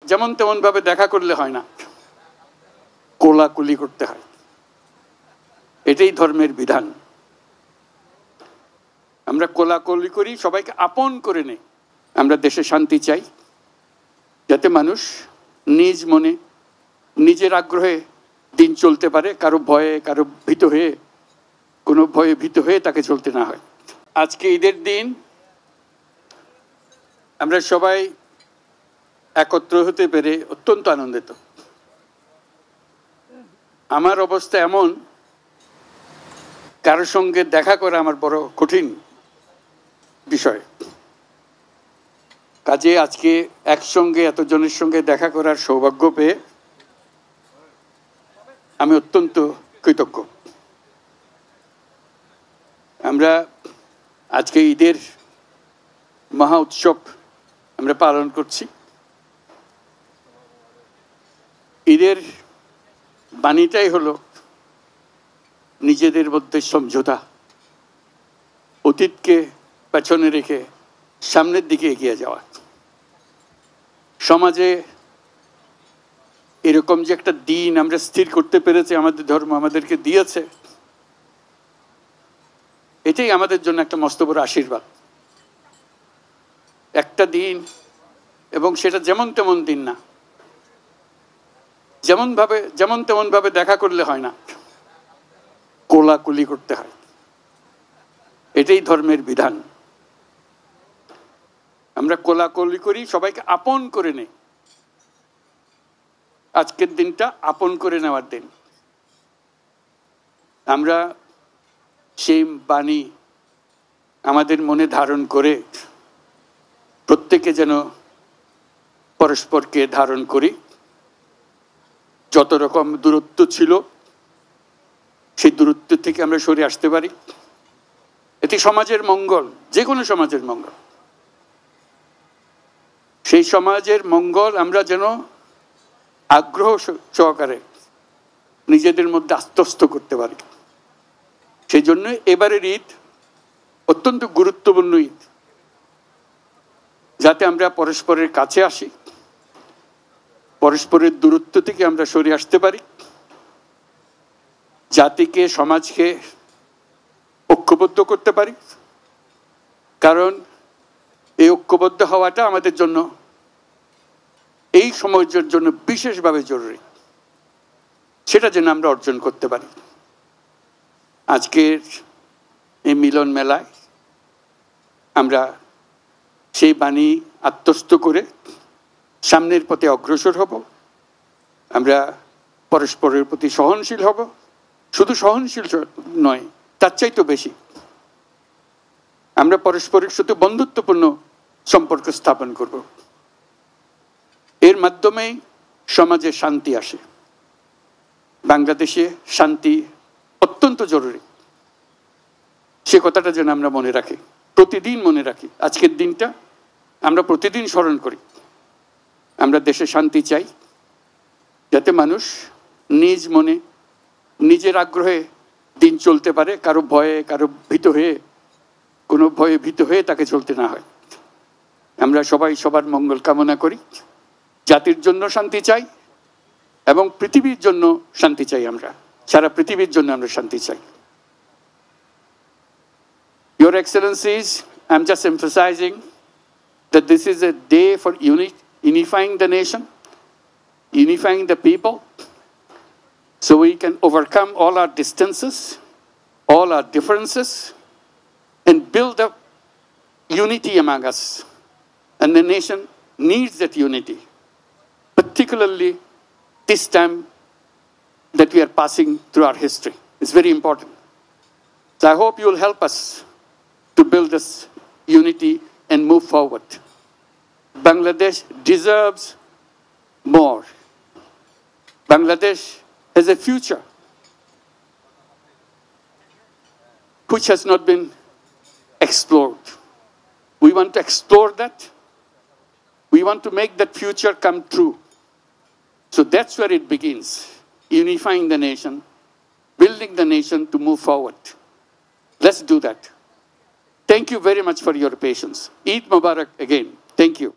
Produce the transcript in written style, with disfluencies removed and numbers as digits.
যেমন তেমন ভাবে দেখা করলে হয় না, কোলাকুলি করতে হয়। এটাই ধর্মের বিধান। আমরা কোলাকুলি করি, সবাইকে আপন করে নেই। আমরা দেশে শান্তি চাই, যাতে মানুষ নিজ মনে নিজের আগ্রহে দিন চলতে পারে, কারো ভয়ে কারো ভীত হয়ে, কোনো ভয়ে ভীত হয়ে তাকে চলতে না হয়। আজকে ঈদের দিন আমরা সবাই একত্র হতে পেরে অত্যন্ত আনন্দিত। আমার অবস্থা এমন, কারোর সঙ্গে দেখা করা আমার বড় কঠিন বিষয়। কাজে আজকে একসঙ্গে এতজনের সঙ্গে দেখা করার সৌভাগ্য পেয়ে আমি অত্যন্ত কৃতজ্ঞ। আমরা আজকে ঈদের মহা উৎসব আমরা পালন করছি। ঈদের বাণীটাই হলো নিজেদের মধ্যে সমঝোতা, অতীতকে পেছনে রেখে সামনের দিকে এগিয়ে যাওয়া। সমাজে এরকম যে একটা দিন আমরা স্থির করতে পেরেছি, আমাদের ধর্ম আমাদেরকে দিয়েছে, এটাই আমাদের জন্য একটা মস্ত বড় আশীর্বাদ। একটা দিন, এবং সেটা যেমন তেমন দিন না, যেমন তেমন ভাবে দেখা করলে হয় না, কোলাকুলি করতে হয়। এটাই ধর্মের বিধান। আমরা কোলাকুলি করি, সবাইকে আপন করে নেই। আজকের দিনটা আপন করে নেওয়ার দিন। আমরা সেই বাণী আমাদের মনে ধারণ করে প্রত্যেকে যেন পরস্পরকে ধারণ করি। যত রকম দূরত্ব ছিল সেই দূরত্ব থেকে আমরা সরে আসতে পারি। এটি সমাজের মঙ্গল, যে কোনো সমাজের মঙ্গল। সেই সমাজের মঙ্গল আমরা যেন আগ্রহ সহকারে নিজেদের মধ্যে আত্মস্থ করতে পারি। সেই জন্য এবারের ঈদ অত্যন্ত গুরুত্বপূর্ণ ঈদ, যাতে আমরা পরস্পরের কাছে আসি, পরস্পরের দূরত্ব থেকে আমরা সরে আসতে পারি, জাতিকে সমাজকে ঐক্যবদ্ধ করতে পারি। কারণ এই ঐক্যবদ্ধ হওয়াটা আমাদের জন্য, এই সমাজের জন্য বিশেষভাবে জরুরি। সেটা যেন আমরা অর্জন করতে পারি। আজকের এই মিলন মেলায় আমরা সেই বাণী আত্মস্থ করে সামনের পথে অগ্রসর হব। আমরা পরস্পরের প্রতি সহনশীল হব। শুধু সহনশীল নয়, তার চাইতে বেশি আমরা পরস্পরের সাথে বন্ধুত্বপূর্ণ সম্পর্ক স্থাপন করব। এর মাধ্যমেই সমাজে শান্তি আসে। বাংলাদেশে শান্তি অত্যন্ত জরুরি। সে কথাটা যেন আমরা মনে রাখি, প্রতিদিন মনে রাখি। আজকের দিনটা আমরা প্রতিদিন স্মরণ করি। আমরা দেশে শান্তি চাই, যাতে মানুষ নিজ মনে নিজের আগ্রহে দিন চলতে পারে, কারো ভয়ে কারো ভীত হয়ে, কোনো ভয়ে ভীত হয়ে তাকে চলতে না হয়। আমরা সবাই সবার মঙ্গল কামনা করি। জাতির জন্য শান্তি চাই এবং পৃথিবীর জন্য শান্তি চাই। আমরা সারা পৃথিবীর জন্য আমরা শান্তি চাই। Your Excellencies, I'm just emphasizing that this is a day for unifying the nation, unifying the people, so we can overcome all our distances, all our differences, and build up unity among us. And the nation needs that unity, particularly this time that we are passing through our history. It's very important. So I hope you will help us to build this unity and move forward. Bangladesh deserves more. Bangladesh has a future which has not been explored. We want to explore that. We want to make that future come true. So that's where it begins, unifying the nation, building the nation to move forward. Let's do that. Thank you very much for your patience. Eid Mubarak again. Thank you.